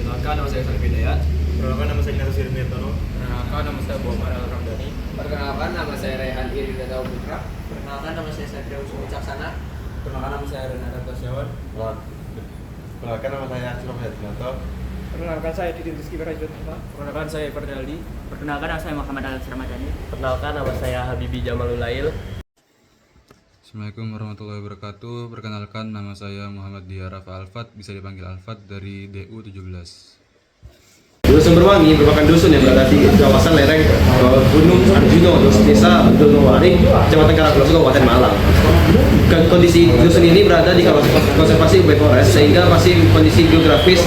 Perkenalkan, nama saya Sarif Hidayat. Perkenalkan, nama saya Ignacio Sirmiantono. Perkenalkan, nama saya Muhammad Al-Ramdhani. Perkenalkan, nama saya Rehan Iri Dadau Putra. Perkenalkan, nama saya Satria Usman Wicaksana. Perkenalkan, nama saya Renata Tasyawan. Perkenalkan, nama saya Asraf Yadinato. Perkenalkan, saya Didi Rizky Wirajat. Perkenalkan, saya Ferdinaldi. Perkenalkan, nama saya Muhammad Al-Ramadhani. Perkenalkan, nama saya Habibi Jamalulail. Assalamualaikum warahmatullahi wabarakatuh. Perkenalkan, nama saya Muhammad Diyar Rafa Alfat, bisa dipanggil Alfat, dari DU 17. Dusun Sumberwangi merupakan dusun yang berada di kawasan lereng Gunung Arjuna, Desa Donowari, Kecamatan Karangkoso, Kabupaten Malang. Kondisi dusun ini berada di kawasan konservasi Ubay Forest, sehingga masih kondisi geografis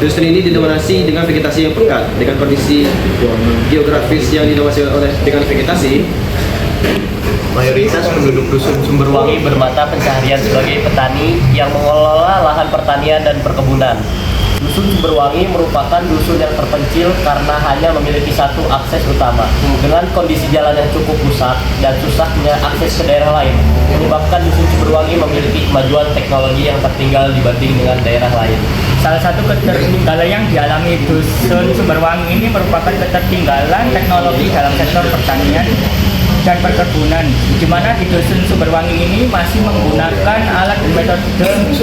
dusun ini didominasi dengan vegetasi yang pekat. Dengan kondisi geografis yang didominasi dengan vegetasi, Mayoritas penduduk dusun Sumberwangi bermata pencaharian sebagai petani yang mengelola lahan pertanian dan perkebunan. Dusun Sumberwangi merupakan dusun yang terpencil karena hanya memiliki satu akses utama. Dengan kondisi jalan yang cukup rusak dan susahnya akses ke daerah lain, menyebabkan dusun Sumberwangi memiliki kemajuan teknologi yang tertinggal dibanding dengan daerah lain. Salah satu ketertinggalan yang dialami dusun Sumberwangi ini merupakan ketertinggalan teknologi dalam sektor pertanian dan perkebunan, di mana di dusun Sumberwangi ini masih menggunakan alat dan metode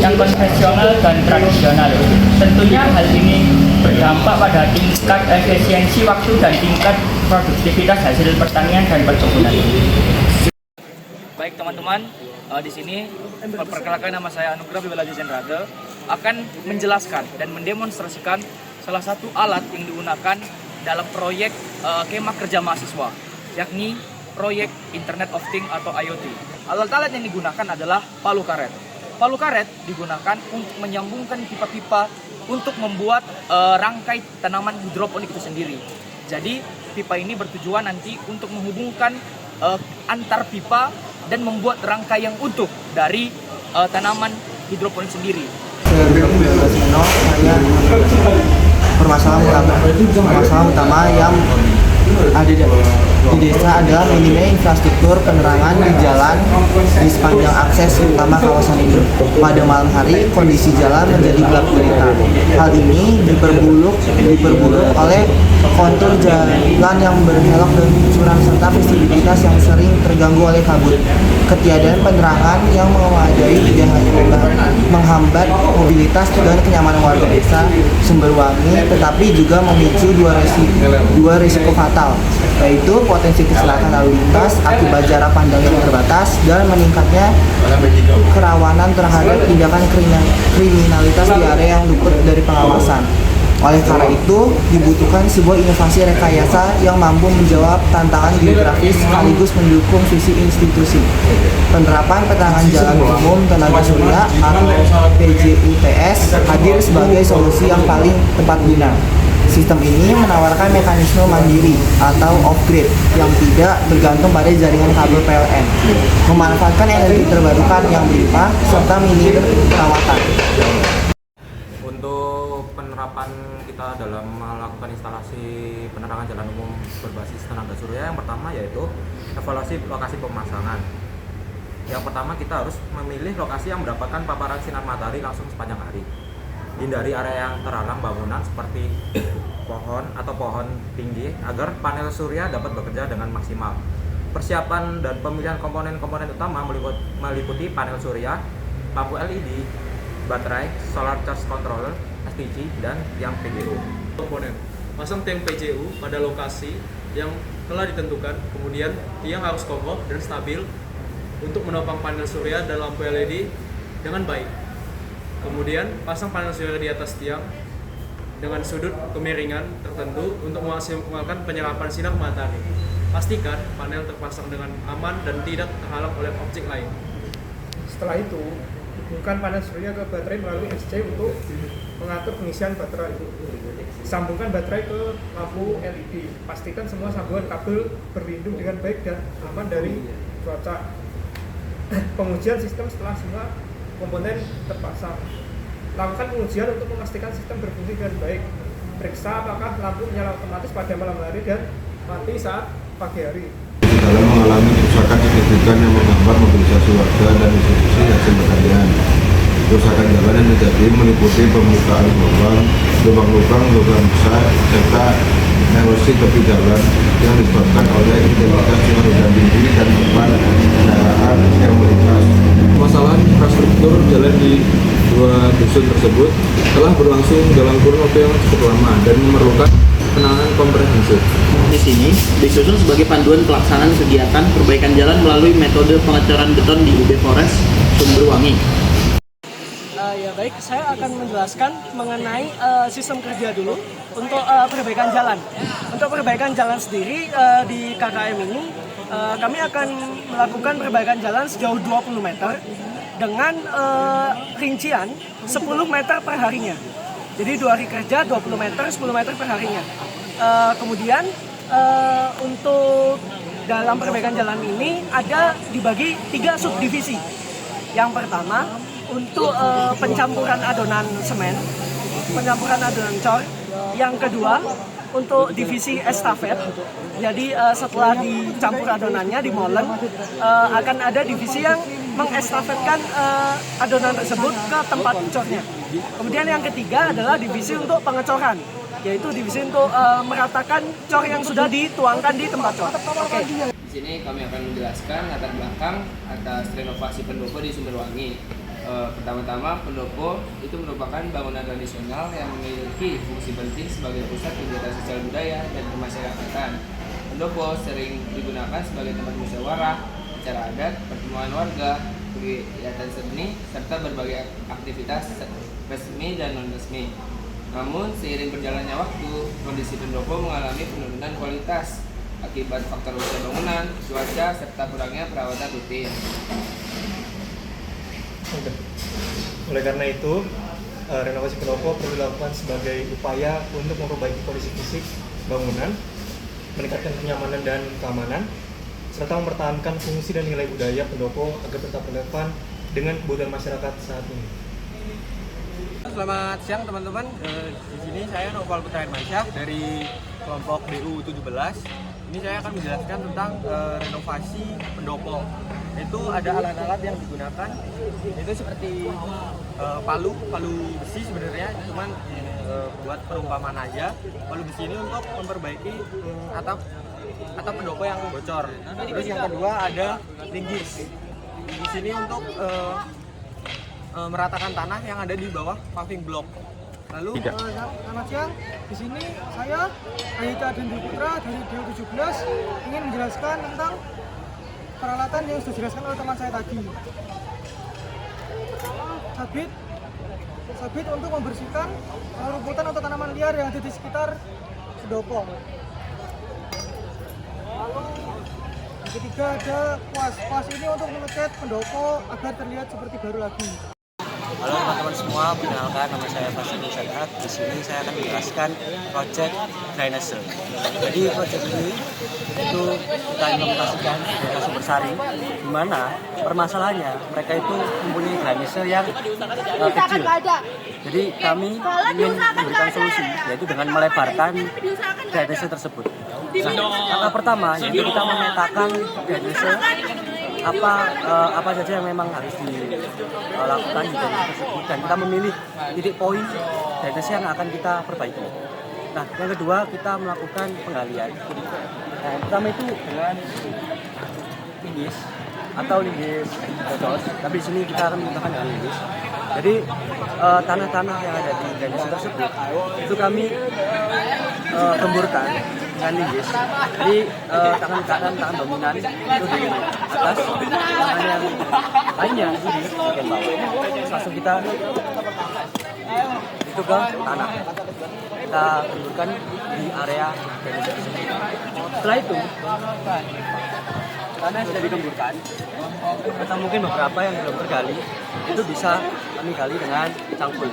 yang konvensional dan tradisional. Tentunya hal ini berdampak pada tingkat efisiensi waktu dan tingkat produktivitas hasil pertanian dan perkebunan. Baik teman-teman, di sini perkenalkan, nama saya Anugrah Bibelaji Jenrade akan menjelaskan dan mendemonstrasikan salah satu alat yang digunakan dalam proyek kemah kerja mahasiswa, yakni proyek Internet of Things atau IoT. Alat-alat yang digunakan adalah palu karet. Palu karet digunakan untuk menyambungkan pipa-pipa untuk membuat rangkai tanaman hidroponik itu sendiri. Jadi pipa ini bertujuan nanti untuk menghubungkan antar pipa dan membuat rangkai yang utuh dari tanaman hidroponik sendiri. Permasalahan utama yang ada di desa adalah minimnya infrastruktur penerangan di jalan di sepanjang akses utama kawasan ini. Pada malam hari, kondisi jalan menjadi gelap gulita. Hal ini diperburuk oleh kontur jalan yang berbelok dan curam serta visibilitas yang sering terganggu oleh kabut. Ketiadaan penerangan yang memadai tidak hanya menghambat mobilitas dan kenyamanan warga desa Sumberwangi, tetapi juga memicu dua risiko fatal, yaitu potensi kecelakaan lalu lintas akibat jarak pandang yang terbatas dan meningkatnya kerawanan terhadap tindakan kriminalitas di area yang luput dari pengawasan. Oleh karena itu, dibutuhkan sebuah inovasi rekayasa yang mampu menjawab tantangan geografis sekaligus mendukung visi institusi. Penerapan penerangan jalan umum tenaga surya atau PJUTS hadir sebagai solusi yang paling tepat guna. Sistem ini menawarkan mekanisme mandiri atau off-grid yang tidak bergantung pada jaringan kabel PLN, memanfaatkan energi terbarukan yang berlimpah, serta minim perawatan. Untuk penerapan kita dalam melakukan instalasi penerangan jalan umum berbasis tenaga surya, yang pertama yaitu evaluasi lokasi pemasangan. Yang pertama, kita harus memilih lokasi yang mendapatkan paparan sinar matahari langsung sepanjang hari. Hindari area yang terhalang bangunan seperti pohon atau pohon tinggi agar panel surya dapat bekerja dengan maksimal. Persiapan dan pemilihan komponen-komponen utama meliputi panel surya, lampu LED, baterai, solar charge controller, STG, dan yang PGU. Komponen pasang tiang PJU pada lokasi yang telah ditentukan, kemudian tiang harus kokoh dan stabil untuk menopang panel surya dan lampu LED dengan baik. Kemudian pasang panel surya di atas tiang dengan sudut kemiringan tertentu untuk memaksimalkan penyerapan sinar matahari. Pastikan panel terpasang dengan aman dan tidak terhalang oleh objek lain. Setelah itu, hubungkan panel surya ke baterai melalui SC untuk mengatur pengisian baterai. Sambungkan baterai ke lampu LED. Pastikan semua sambungan kabel berlindung dengan baik dan aman dari cuaca. Pengujian sistem setelah semua komponen terpasang. Lakukan pengujian untuk memastikan sistem berfungsi dengan baik. Periksa apakah lampu menyala otomatis pada malam hari dan mati saat pagi hari. Dalam mengalami kerusakan signifikan yang menghambat mobilisasi warga dan institusi hasil pekerjaan. Kerusakan jalan yang terjadi meliputi pembukaan lubang, lubang-lubang besar, serta erosi tepi jalan yang disebabkan oleh intensitas curah hujan tinggi dan beban kendaraan yang melintas. Permasalahan infrastruktur jalan di dua dusun tersebut telah berlangsung dalam kurun waktu yang cukup lama dan memerlukan penanganan komprehensif. Di sini disusun sebagai panduan pelaksanaan kegiatan perbaikan jalan melalui metode pengecoran beton di UB Forest Sumberwangi. Ya baik, saya akan menjelaskan mengenai sistem kerja dulu untuk perbaikan jalan. Untuk perbaikan jalan sendiri di KKM ini kami akan melakukan perbaikan jalan sejauh 20 meter dengan rincian 10 meter per harinya. Jadi 2 hari kerja 20 meter, 10 meter per harinya. Kemudian untuk dalam perbaikan jalan ini ada dibagi 3 subdivisi. Yang pertama untuk pencampuran adonan semen, pencampuran adonan cor. Yang kedua untuk divisi estafet. Jadi setelah dicampur adonannya, dimolen, akan ada divisi yang mengestafetkan adonan tersebut ke tempat cornya. Kemudian yang ketiga adalah divisi untuk pengecoran, yaitu divisi untuk meratakan cor yang sudah dituangkan di tempat cor. Oke. Di sini kami akan menjelaskan latar belakang atas renovasi pendopo di Sumberwangi. Pertama-tama, pendopo itu merupakan bangunan tradisional yang memiliki fungsi penting sebagai pusat kegiatan sosial budaya dan kemasyarakatan. Pendopo sering digunakan sebagai tempat musyawarah, acara adat, pertemuan warga, kegiatan seni, serta berbagai aktivitas resmi dan non-resmi. Namun, seiring berjalannya waktu, kondisi pendopo mengalami penurunan kualitas akibat faktor usia bangunan, cuaca, serta kurangnya perawatan rutin. Oleh karena itu, renovasi pendopo perlu dilakukan sebagai upaya untuk memperbaiki kondisi fisik bangunan, meningkatkan kenyamanan dan keamanan, serta mempertahankan fungsi dan nilai budaya pendopo agar tetap relevan dengan kebutuhan masyarakat saat ini. Selamat siang teman-teman. Di sini saya Noval Putra Hermansyah dari kelompok DU 17. Ini saya akan menjelaskan tentang renovasi pendopo. Itu ada alat-alat yang digunakan, itu seperti palu besi sebenarnya, cuman buat perumpamaan aja. Palu besi ini untuk memperbaiki atap pendopo yang bocor. Terus yang kedua ada linggis. Linggis ini untuk meratakan tanah yang ada di bawah paving block. Lalu Selamat siang, di sini saya Ayita Dendi Putra dari DU17 ingin menjelaskan tentang peralatan yang sudah dijelaskan oleh teman saya tadi. Sabit untuk membersihkan rumputan atau tanaman liar yang ada di sekitar pendopo. Lalu yang ketiga ada kuas ini untuk mengecat pendopo agar terlihat seperti baru lagi. Halo teman-teman semua, perkenalkan nama saya Fasidul Syariat. Di sini saya akan menjelaskan project drainase. Jadi project ini itu kita implementasikan di Desa Sumbersari, di mana permasalahannya mereka itu mempunyai drainase yang kecil. Jadi kami ingin memberikan solusi, yaitu dengan melebarkan drainase tersebut. Nah, langkah pertama yaitu kita memetakan drainase apa saja yang memang harus dilakukan di drainase tersebut, dan kita memilih titik poin drainase yang akan kita perbaiki. Nah, yang kedua kita melakukan penggalian. Nah, yang pertama itu dengan linggis atau linggis bocor, tapi di sini kita akan menggunakan dengan linggis. Jadi tanah-tanah yang ada di drainase tersebut itu kami gemburkan dengan linggis. Jadi tangan kanan, tangan dominan itu di atas, tangan yang lainnya itu di bagian bawah. Terus langsung kita itu ke tanah. Kita gemburkan di area drainase tersebut. Setelah itu tanah sudah digemburkan, atau mungkin beberapa yang belum tergali itu bisa kami gali dengan cangkul.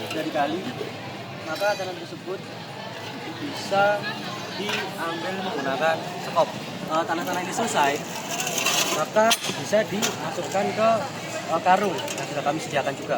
Sudah digali, maka tanah tersebut bisa diambil menggunakan sekop. Tanah-tanah ini selesai, maka bisa dimasukkan ke karung yang sudah kami sediakan juga.